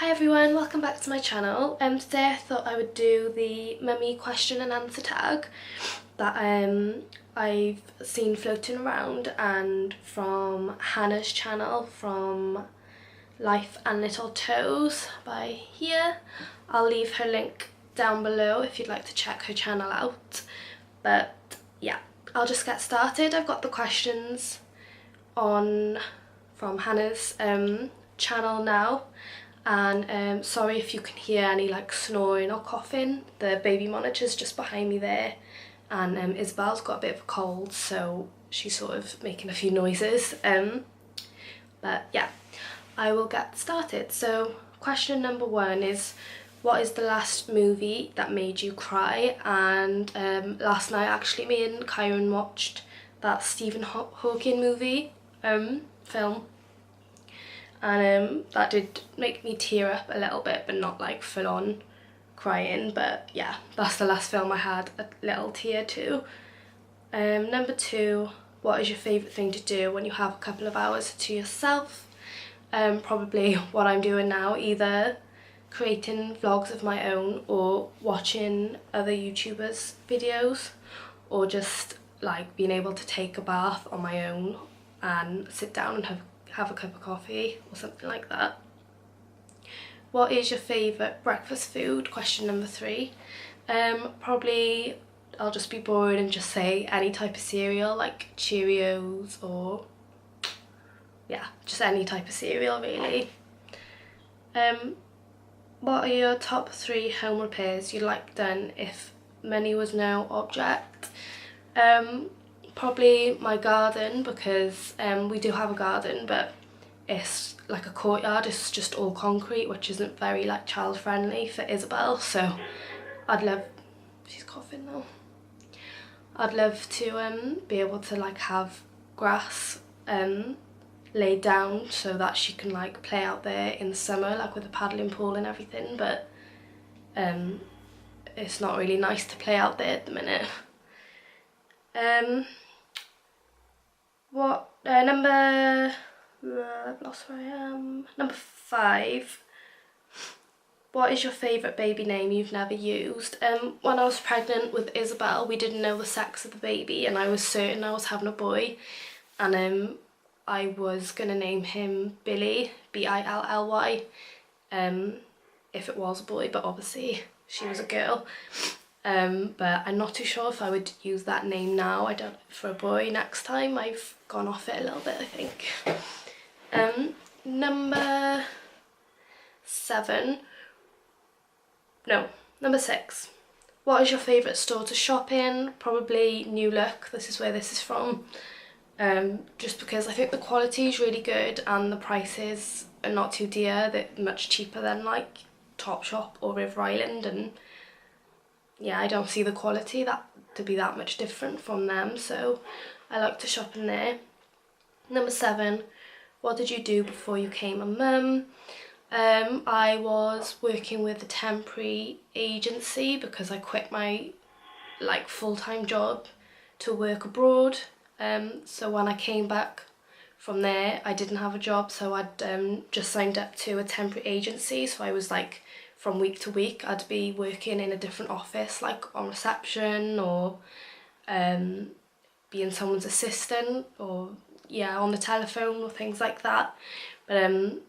Hi everyone, welcome back to my channel. Today I thought I would do the mummy question and answer tag that I've seen floating around, and from Hannah's channel, from Life and Little Toes by here. I'll leave her link down below if you'd like to check her channel out. But yeah, I'll just get started. I've got the questions on from Hannah's channel now, and sorry if you can hear any like snoring or coughing. The baby monitor's just behind me there, and Isabel's got a bit of a cold, so she's sort of making a few noises. But yeah, I will get started. So question number one is, what is the last movie that made you cry? And last night actually me and Kyron watched that Stephen Hawking movie film, and that did make me tear up a little bit, but not like full on crying. But yeah, that's the last film I had a little tear to. Number two, what is your favourite thing to do when you have a couple of hours to yourself? Probably what I'm doing now, either creating vlogs of my own or watching other YouTubers' videos, or just like being able to take a bath on my own and sit down and have a cup of coffee or something like that. What is your favourite breakfast food? Question number three. Probably I'll just be bored and just say any type of cereal, like Cheerios, or yeah, just any type of cereal really. What are your top 3 home repairs you'd like done if money was no object? Probably my garden, because we do have a garden, but it's like a courtyard. It's just all concrete, which isn't very like child friendly for Isabel, so I'd love, she's coughing now, I'd love to be able to like have grass laid down so that she can like play out there in the summer, like with a paddling pool and everything, but it's not really nice to play out there at the minute. I've lost where I am. Number 5. What is your favourite baby name you've never used? When I was pregnant with Isabel, we didn't know the sex of the baby, and I was certain I was having a boy, and I was gonna name him Billy, B-I-L-L-Y, if it was a boy, but obviously she was a girl. But I'm not too sure if I would use that name now. I don't, for a boy next time. I've gone off it a little bit, I think. Number 6. What is your favourite store to shop in? Probably New Look. This is where this is from. Just because I think the quality is really good and the prices are not too dear. They're much cheaper than like Topshop or River Island, and yeah, I don't see the quality to be that much different from them, so I like to shop in there. Number 7, what did you do before you became a mum? I was working with a temporary agency because I quit my like full-time job to work abroad. So when I came back from there, I didn't have a job, so I'd just signed up to a temporary agency. So I was like, from week to week, I'd be working in a different office, like on reception, or being someone's assistant, or yeah, on the telephone or things like that. But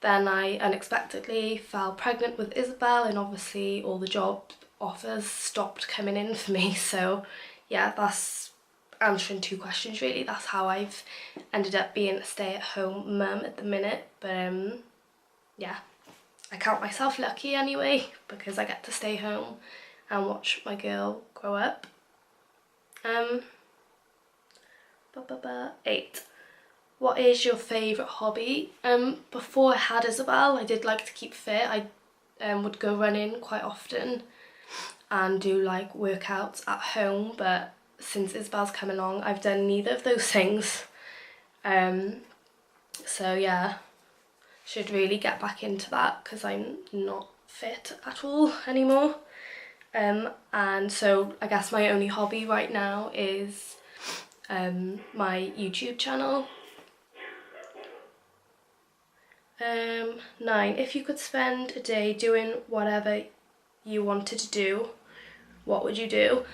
then I unexpectedly fell pregnant with Isabel, and obviously all the job offers stopped coming in for me. So yeah, that's answering 2 questions really. That's how I've ended up being a stay-at-home mum at the minute. But yeah, I count myself lucky anyway, because I get to stay home and watch my girl grow up. 8. What is your favourite hobby? Before I had Isabel, I did like to keep fit. I would go running quite often and do like workouts at home, but since Isabel's come along, I've done neither of those things. So yeah, should really get back into that because I'm not fit at all anymore. And so I guess my only hobby right now is my YouTube channel. 9. If you could spend a day doing whatever you wanted to do, what would you do?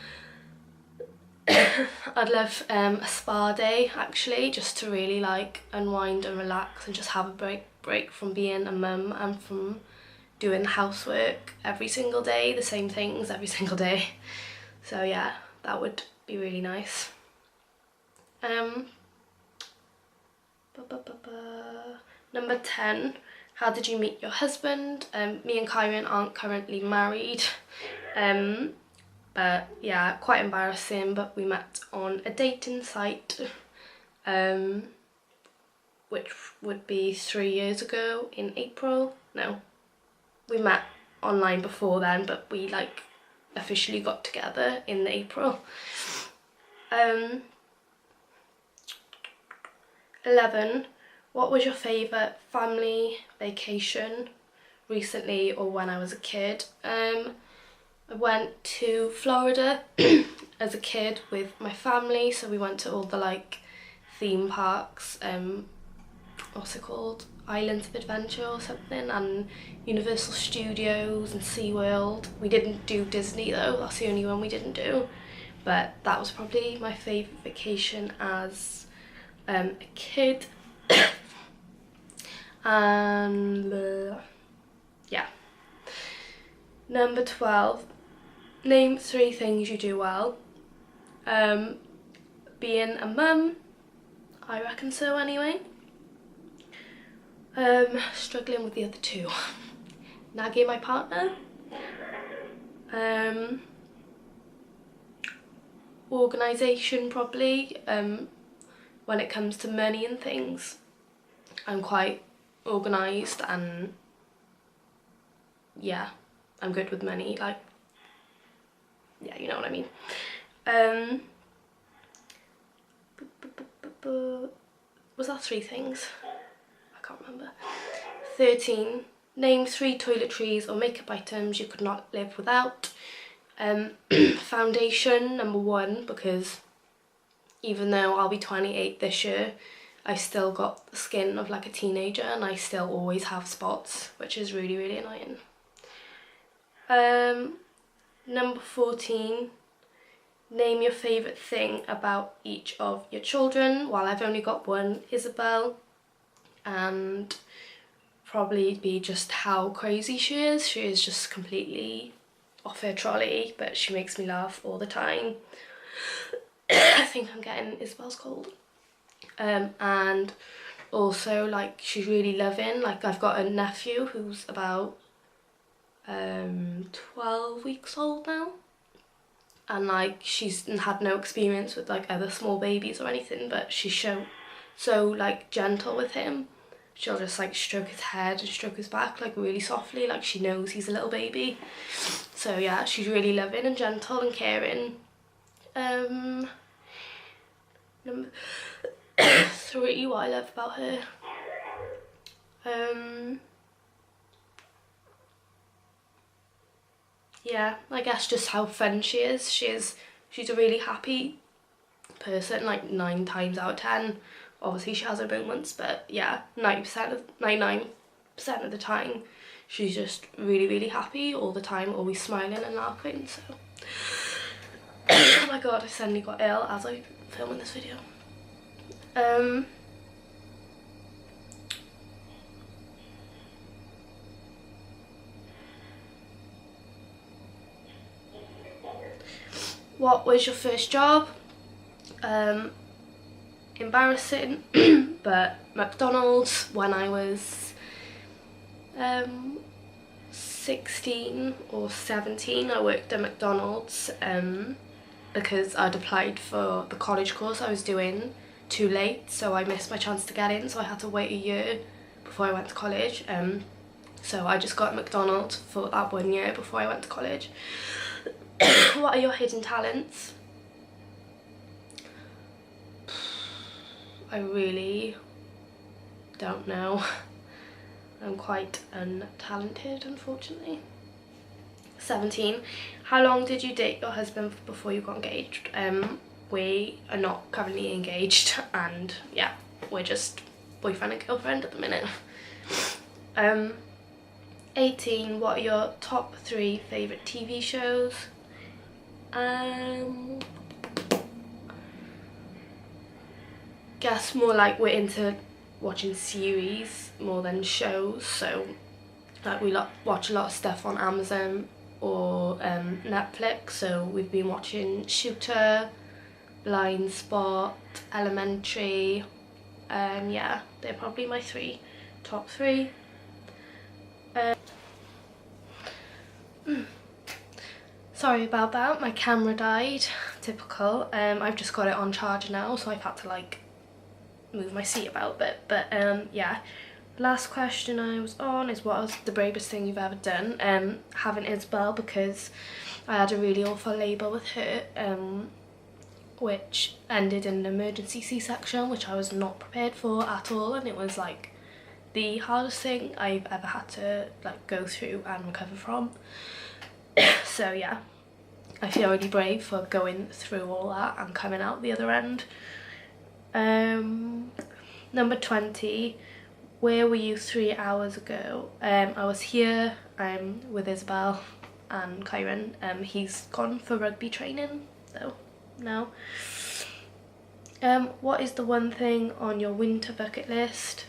I'd love a spa day actually, just to really like unwind and relax and just have a break from being a mum and from doing housework every single day, the same things every single day. So yeah, that would be really nice. Number 10, how did you meet your husband? Me and Kyron aren't currently married, but yeah, quite embarrassing, but we met on a dating site, which would be 3 years ago in April. No, we met online before then, but we like officially got together in April. 11, what was your favourite family vacation recently or when I was a kid? I went to Florida as a kid with my family, so we went to all the like theme parks, what's it called, Islands of Adventure or something, and Universal Studios and SeaWorld. We didn't do Disney though, that's the only one we didn't do, but that was probably my favourite vacation as a kid. And yeah. Number 12, name 3 things you do well. Being a mum, I reckon so anyway. Struggling with the other 2. Nagging my partner. Organisation probably. When it comes to money and things, I'm quite organised and yeah, I'm good with money, like, yeah, you know what I mean. Was that 3 things? I can't remember. 13, name 3 toiletries or makeup items you could not live without. Foundation, number 1, because even though I'll be 28 this year, I still got the skin of like a teenager and I still always have spots, which is really, really annoying. Number 14, name your favourite thing about each of your children. Well, I've only got one, Isabel, and probably be just how crazy she is. She is just completely off her trolley, but she makes me laugh all the time. I think I'm getting Isabel's cold. And also like she's really loving. Like I've got a nephew who's about 12 weeks old now, and like she's had no experience with like other small babies or anything, but she's so like gentle with him. She'll just like stroke his head and stroke his back like really softly, like she knows he's a little baby. So yeah, she's really loving and gentle and caring. Number 3, what I love about her. Yeah, I guess just how fun she is. She's a really happy person, like 9 times out of 10. Obviously she has her moments, but yeah, 99% of the time she's just really, really happy all the time, always smiling and laughing. So oh my god, I suddenly got ill as I filming this video. What was your first job? Embarrassing, but McDonald's when I was 16 or 17. I worked at McDonald's because I'd applied for the college course I was doing too late, so I missed my chance to get in, so I had to wait a year before I went to college. So I just got at McDonald's for that 1 year before I went to college. What are your hidden talents? I really don't know. I'm quite untalented, unfortunately. 17. How long did you date your husband before you got engaged? We are not currently engaged, and yeah, we're just boyfriend and girlfriend at the minute. Um, 18, what are your top 3 favourite TV shows? Guess more like we're into watching series more than shows, so like we watch a lot of stuff on Amazon or Netflix, so we've been watching Shooter, Blind Spot, Elementary. Yeah, they're probably my top 3. Sorry about that, my camera died, typical. I've just got it on charge now, so I've had to like move my seat about a bit, but yeah. Last question I was on is, what was the bravest thing you've ever done? Having Isabel, because I had a really awful labour with her, which ended in an emergency C-section, which I was not prepared for at all, and it was like the hardest thing I've ever had to like go through and recover from. So yeah, I feel really brave for going through all that and coming out the other end. Number 20, where were you 3 hours ago? I was here with Isabel and Kyron. He's gone for rugby training though now. What is the one thing on your winter bucket list?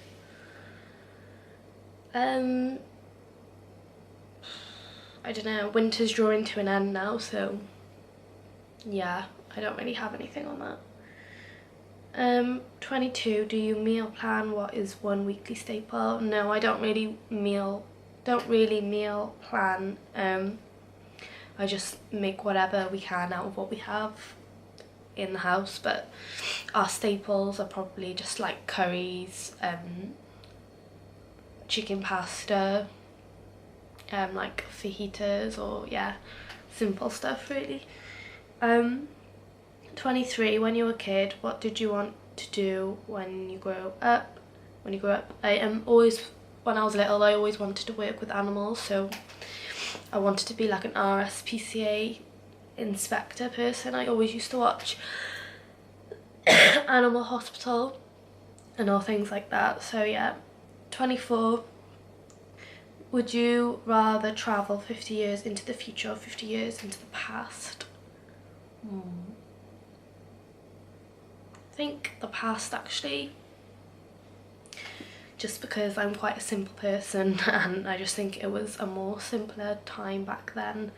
I don't know, winter's drawing to an end now, so yeah, I don't really have anything on that. 22, do you meal plan? What is one weekly staple? No, I don't really meal plan. I just make whatever we can out of what we have in the house, but our staples are probably just like curries, chicken pasta, like fajitas, or yeah, simple stuff really. 23, when you were a kid, what did you want to do when you grow up? When I was little, I always wanted to work with animals, so I wanted to be like an RSPCA inspector person. I always used to watch Animal Hospital and all things like that, so yeah. 24, would you rather travel 50 years into the future or 50 years into the past? I think the past, actually, just because I'm quite a simple person and I just think it was a more simpler time back then,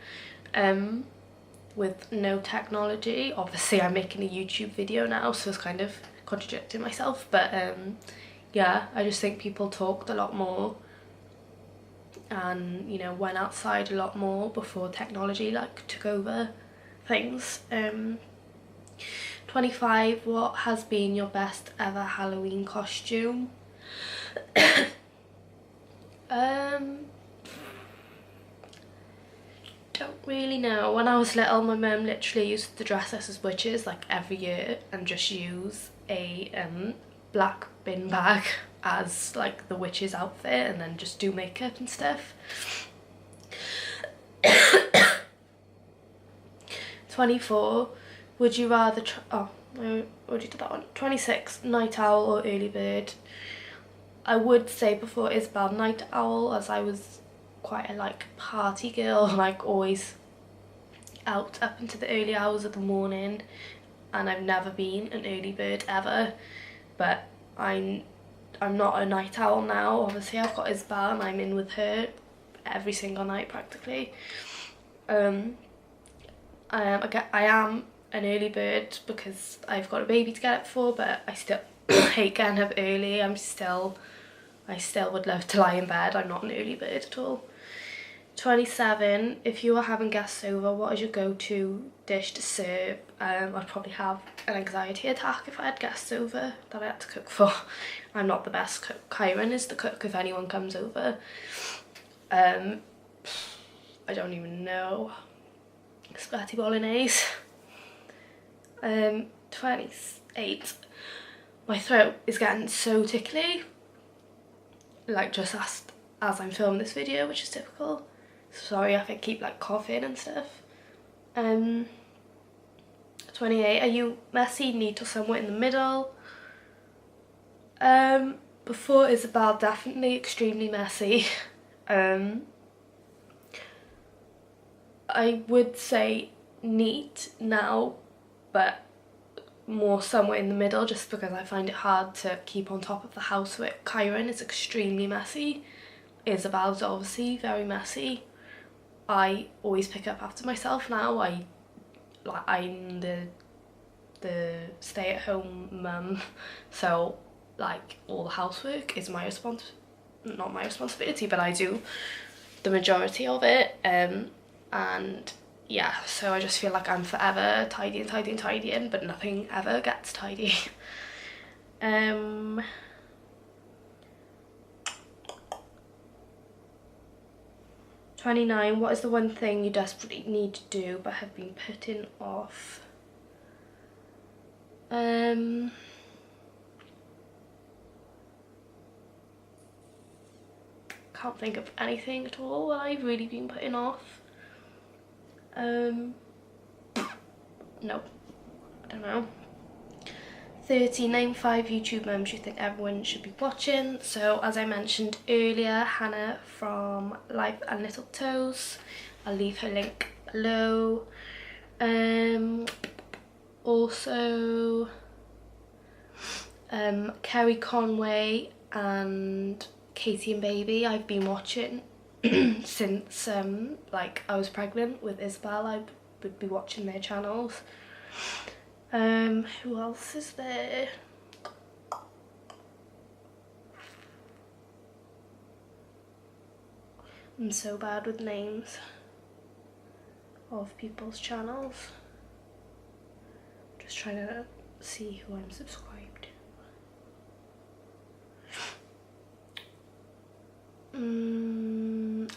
with no technology. Obviously I'm making a YouTube video now, so it's kind of contradicting myself, but yeah, I just think people talked a lot more and, you know, went outside a lot more before technology like took over things. 25, what has been your best ever Halloween costume? Don't really know. When I was little, my mum literally used to dress us as witches like every year and just use a black bin bag as like the witch's outfit and then just do makeup and stuff. 24, would you rather I already did that one. 26, night owl or early bird? I would say before Isabel, night owl, as I was quite a like party girl, like always out up into the early hours of the morning, and I've never been an early bird ever, but I'm not a night owl now. Obviously I've got Isabel and I'm in with her every single night practically. I am an early bird because I've got a baby to get up for, but I still hate getting up early. I still would love to lie in bed. I'm not an early bird at all. 27, if you were having guests over, what is your go-to dish to serve? I'd probably have an anxiety attack if I had guests over that I had to cook for. I'm not the best cook. Kyron is the cook if anyone comes over. I don't even know. Spaghetti bolognese. 28, my throat is getting so tickly, like just as I'm filming this video, which is typical. Sorry if I keep like coughing and stuff. 28, are you messy, neat, or somewhere in the middle? Before Isabel, definitely extremely messy. I would say neat now, but more somewhere in the middle, just because I find it hard to keep on top of the house with Kyron. Is extremely messy. Isabel's obviously very messy. I always pick up after myself now. I'm the stay-at-home mum, so like all the housework is not my responsibility, but I do the majority of it. And yeah, so I just feel like I'm forever tidying, but nothing ever gets tidy. 29, what is the one thing you desperately need to do but have been putting off? Can't think of anything at all that I've really been putting off. No, I don't know. 30, name 5 YouTube mums you think everyone should be watching. So as I mentioned earlier, Hannah from Life and Little Toes. I'll leave her link below. Also Kerry Conway and Katie and Baby I've been watching since like I was pregnant with Isabel. I would be watching their channels. Who else is there? I'm so bad with names of people's channels. Just trying to see who I'm subscribed to.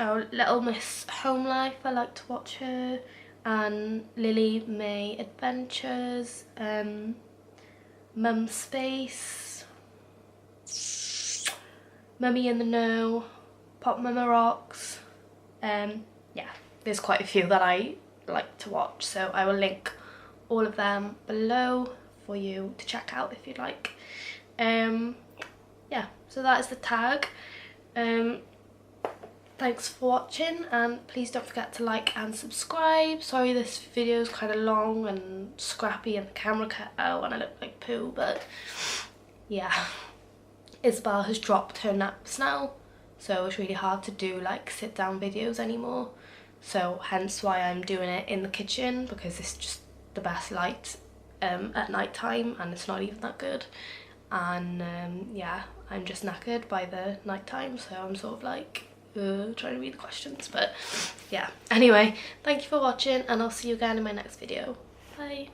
Oh, Little Miss Home Life, I like to watch her. And Lily May Adventures, Mum Space, Mummy in the Know, Pop Mama Rocks. Yeah, there's quite a few that I like to watch, so I will link all of them below for you to check out if you'd like. Yeah, so that is the tag. Thanks for watching, and please don't forget to like and subscribe. Sorry this video is kind of long and scrappy and the camera cut out and I look like poo, but yeah. Isabel has dropped her naps now, so it's really hard to do like sit down videos anymore. So hence why I'm doing it in the kitchen, because it's just the best light at night time, and it's not even that good. And yeah, I'm just knackered by the night time, so I'm sort of like trying to read the questions, but yeah. Anyway, thank you for watching, and I'll see you again in my next video. Bye.